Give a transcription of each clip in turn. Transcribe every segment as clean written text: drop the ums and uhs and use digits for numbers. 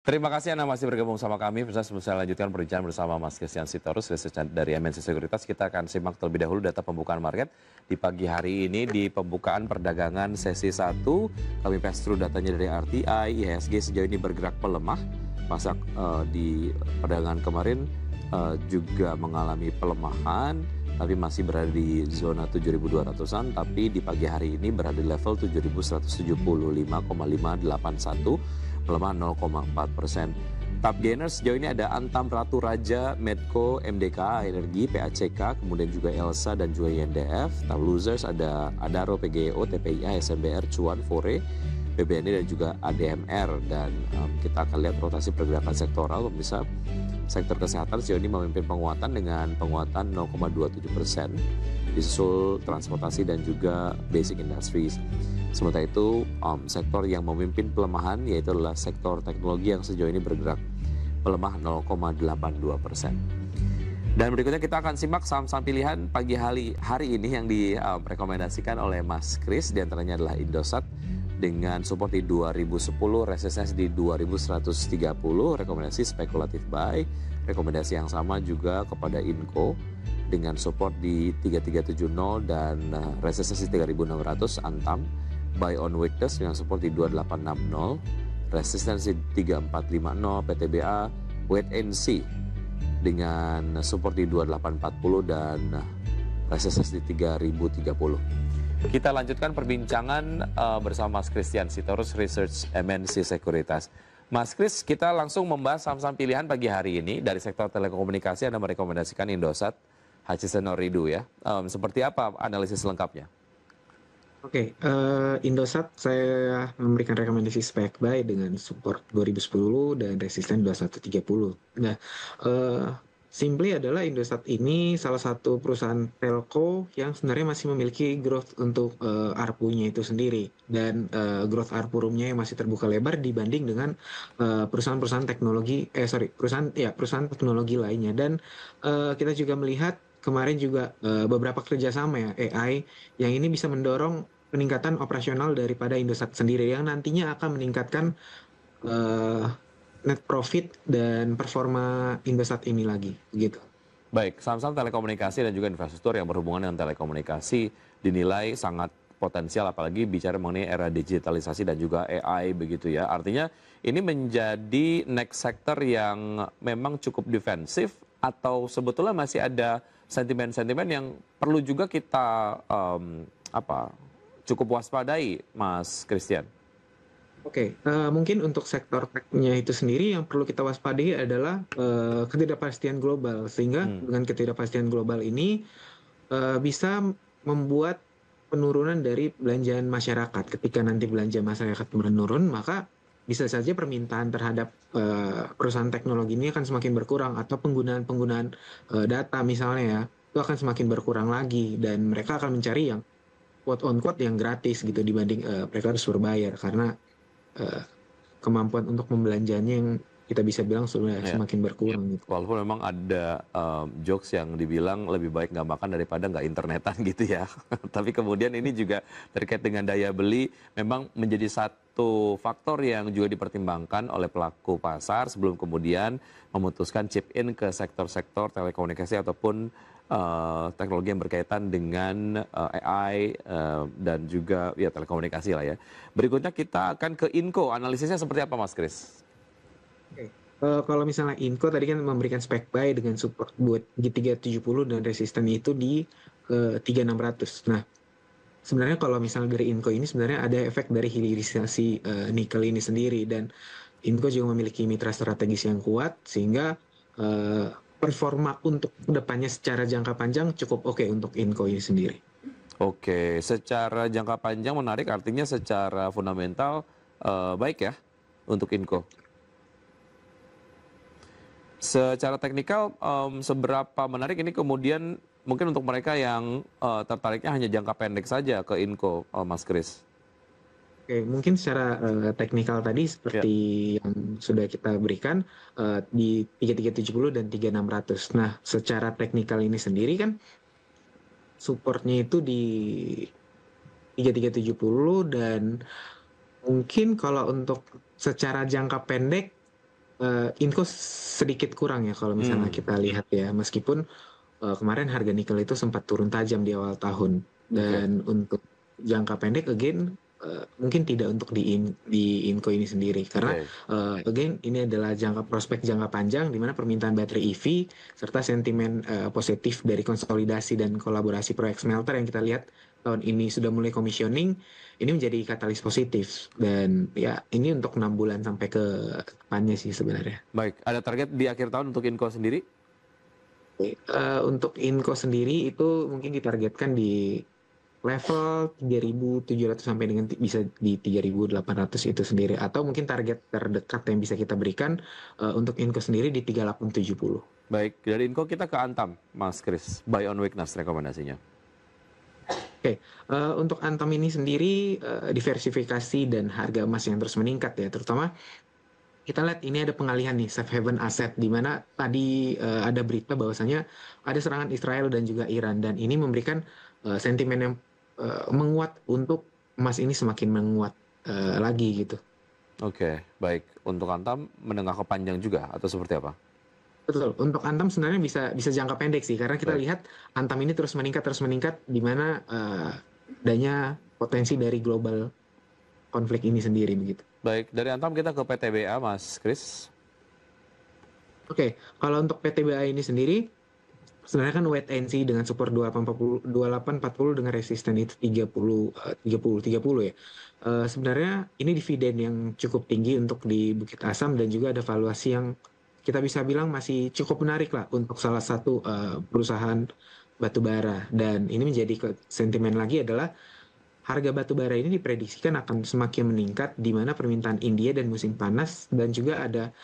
Terima kasih Anda masih bergabung sama kami. Sebelum saya lanjutkan perbincangan bersama Mas Christian Sitorus, research dari MNC Sekuritas, kita akan simak terlebih dahulu data pembukaan market di pagi hari ini. Di pembukaan perdagangan sesi 1, kami pass through datanya dari RTI, IHSG sejauh ini bergerak melemah. Masa di perdagangan kemarin juga mengalami pelemahan, tapi masih berada di zona 7.200-an, tapi di pagi hari ini berada di level 7.175,581, melemah 0,4%. Top gainers sejauh ini ada Antam Ratu Raja, Medco, MDK, Energi, PACK, kemudian juga Elsa dan juga INDF. Top losers ada Adaro, PGEO, TPIA, SMBR, Cuan, Fore, BBNI dan juga ADMR. Dan kita akan lihat rotasi pergerakan sektoral. Bisa sektor kesehatan sejauh ini memimpin penguatan dengan penguatan 0,27%, disusul transportasi dan juga basic industries. Sementara itu, sektor yang memimpin pelemahan yaitu adalah sektor teknologi yang sejauh ini bergerak melemah 0,82%. Dan berikutnya kita akan simak saham-saham pilihan pagi hari ini yang direkomendasikan oleh Mas Kris. Di antaranya adalah Indosat dengan support di 2010, resistensi di 2130, rekomendasi spekulatif buy. Rekomendasi yang sama juga kepada Inco dengan support di 3370 dan resistensi 3600, Antam buy on weakness dengan support di 2860, resistensi 3450, PTBA wait and see dengan support di 2840 dan resistensi di 3030. Kita lanjutkan perbincangan bersama Mas Christian Sitorus, Research MNC Sekuritas. Mas Kris, kita langsung membahas saham-saham pilihan pagi hari ini. Dari sektor telekomunikasi Anda merekomendasikan Indosat, Hutchison Nouridu ya. Seperti apa analisis lengkapnya? Oke, Indosat saya memberikan rekomendasi spek buy dengan support 2010 dan resisten 2130. Nah, simply adalah Indosat ini salah satu perusahaan telco yang sebenarnya masih memiliki growth untuk ARPU-nya itu sendiri, dan growth ARPU room-nya yang masih terbuka lebar dibanding dengan perusahaan-perusahaan teknologi, perusahaan teknologi lainnya. Dan kita juga melihat kemarin juga beberapa kerjasama ya AI yang ini bisa mendorong peningkatan operasional daripada Indosat sendiri yang nantinya akan meningkatkan eh, net profit dan performa Indosat ini lagi gitu. Baik, saham-saham telekomunikasi dan juga infrastruktur yang berhubungan dengan telekomunikasi dinilai sangat potensial, apalagi bicara mengenai era digitalisasi dan juga AI begitu ya. Artinya ini menjadi next sector yang memang cukup defensif, atau sebetulnya masih ada sentimen-sentimen yang perlu juga kita cukup waspadai, Mas Christian? Oke, mungkin untuk sektor tech-nya itu sendiri yang perlu kita waspadai adalah ketidakpastian global, sehingga dengan ketidakpastian global ini bisa membuat penurunan dari belanjaan masyarakat. Ketika nanti belanja masyarakat menurun, maka bisa saja permintaan terhadap perusahaan teknologi ini akan semakin berkurang, atau penggunaan data misalnya ya, itu akan semakin berkurang lagi, dan mereka akan mencari yang quote on quote yang gratis gitu dibanding mereka harus berbayar, karena eh, kemampuan untuk membelanjanya yang kita bisa bilang sudah Ya. semakin berkurang gitu. Walaupun memang ada jokes yang dibilang lebih baik nggak makan daripada nggak internetan gitu ya. Tapi kemudian ini juga terkait dengan daya beli, memang menjadi satu faktor yang juga dipertimbangkan oleh pelaku pasar sebelum kemudian memutuskan chip in ke sektor-sektor telekomunikasi ataupun teknologi yang berkaitan dengan AI dan juga ya telekomunikasi lah ya. Berikutnya kita akan ke Inco. Analisisnya seperti apa, Mas Kris? Oke. Kalau misalnya Inco tadi kan memberikan spek buy dengan support buat G370 dan resisten itu di 3600. Nah, sebenarnya kalau misalnya dari Inco ini sebenarnya ada efek dari hilirisasi nikel ini sendiri, dan Inco juga memiliki mitra strategis yang kuat, sehingga eh, performa untuk depannya secara jangka panjang cukup oke untuk Inco ini sendiri. Oke, secara jangka panjang menarik, artinya secara fundamental baik ya untuk Inco. Secara teknikal, seberapa menarik ini kemudian mungkin untuk mereka yang tertariknya hanya jangka pendek saja ke Inco, Mas Kris? Oke, mungkin secara teknikal tadi Ya. seperti yang sudah kita berikan di 3370 dan 3600. Nah, secara teknikal ini sendiri kan supportnya itu di 3370, dan mungkin kalau untuk secara jangka pendek Inco sedikit kurang ya kalau misalnya kita lihat ya, meskipun kemarin harga nikel itu sempat turun tajam di awal tahun. Oke. Dan untuk jangka pendek, again, mungkin tidak untuk di Inco ini sendiri. Karena, Oke. again, ini adalah prospek jangka panjang, di mana permintaan baterai EV, serta sentimen positif dari konsolidasi dan kolaborasi proyek smelter yang kita lihat tahun ini sudah mulai commissioning, ini menjadi katalis positif. Dan ya, ini untuk 6 bulan sampai ke depannya sih sebenarnya. Baik, ada target di akhir tahun untuk Inco sendiri? Untuk Inco sendiri itu mungkin ditargetkan di level 3.700 sampai dengan bisa di 3.800 itu sendiri, atau mungkin target terdekat yang bisa kita berikan untuk Inco sendiri di 3870. Baik, dari Inco kita ke Antam, Mas Kris. Buy on weakness rekomendasinya. Oke, untuk Antam ini sendiri diversifikasi dan harga emas yang terus meningkat ya, terutama kita lihat ini ada pengalihan nih safe haven aset, di mana tadi ada berita bahwasanya ada serangan Israel dan juga Iran, dan ini memberikan sentimen yang menguat untuk emas ini semakin menguat lagi gitu. Oke, baik. Untuk Antam menengah ke panjang juga atau seperti apa? Betul. Untuk Antam sebenarnya bisa jangka pendek sih, karena kita Baik. lihat Antam ini terus meningkat, di mana adanya potensi dari global konflik ini sendiri begitu. Baik, dari Antam kita ke PTBA, Mas Kris. Oke, kalau untuk PTBA ini sendiri, sebenarnya kan wait and see dengan support 2840 dengan resisten itu 30 ya. Sebenarnya ini dividen yang cukup tinggi untuk di Bukit Asam, dan juga ada valuasi yang kita bisa bilang masih cukup menarik lah untuk salah satu perusahaan batubara. Dan ini menjadi sentimen lagi adalah harga batubara ini diprediksikan akan semakin meningkat, di mana permintaan India dan musim panas, dan juga ada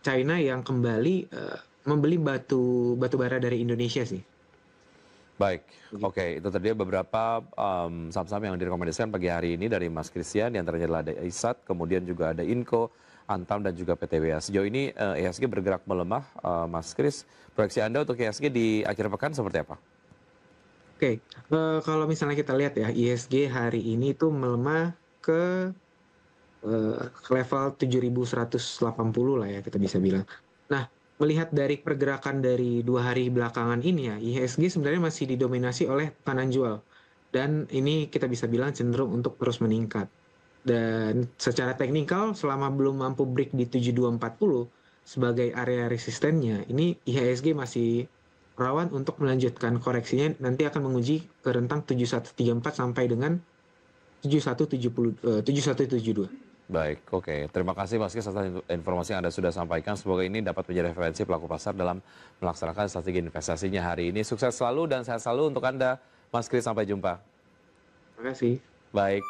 China yang kembali membeli batubara dari Indonesia sih. Baik, oke. Itu tadi beberapa saham-saham yang direkomendasikan pagi hari ini dari Mas Christian. Di antaranya adalah ada ISAT, kemudian juga ada Inco, Antam, dan juga PTBA. Sejauh ini IHSG bergerak melemah, Mas Kris. Proyeksi Anda untuk IHSG di akhir pekan seperti apa? Oke, kalau misalnya kita lihat ya, IHSG hari ini itu melemah ke level 7.180 lah ya, kita bisa bilang. Nah, melihat dari pergerakan dari 2 hari belakangan ini ya, IHSG sebenarnya masih didominasi oleh tekanan jual. Dan ini kita bisa bilang cenderung untuk terus meningkat. Dan secara teknikal, selama belum mampu break di 7240 sebagai area resistennya, ini IHSG masih rawan untuk melanjutkan koreksinya, nanti akan menguji ke rentang 7134 sampai dengan 7172. Baik, oke. Terima kasih Mas Kris atas informasi yang Anda sudah sampaikan. Semoga ini dapat menjadi referensi pelaku pasar dalam melaksanakan strategi investasinya hari ini. Sukses selalu dan sehat selalu untuk Anda, Mas Kris. Sampai jumpa. Terima kasih. Baik.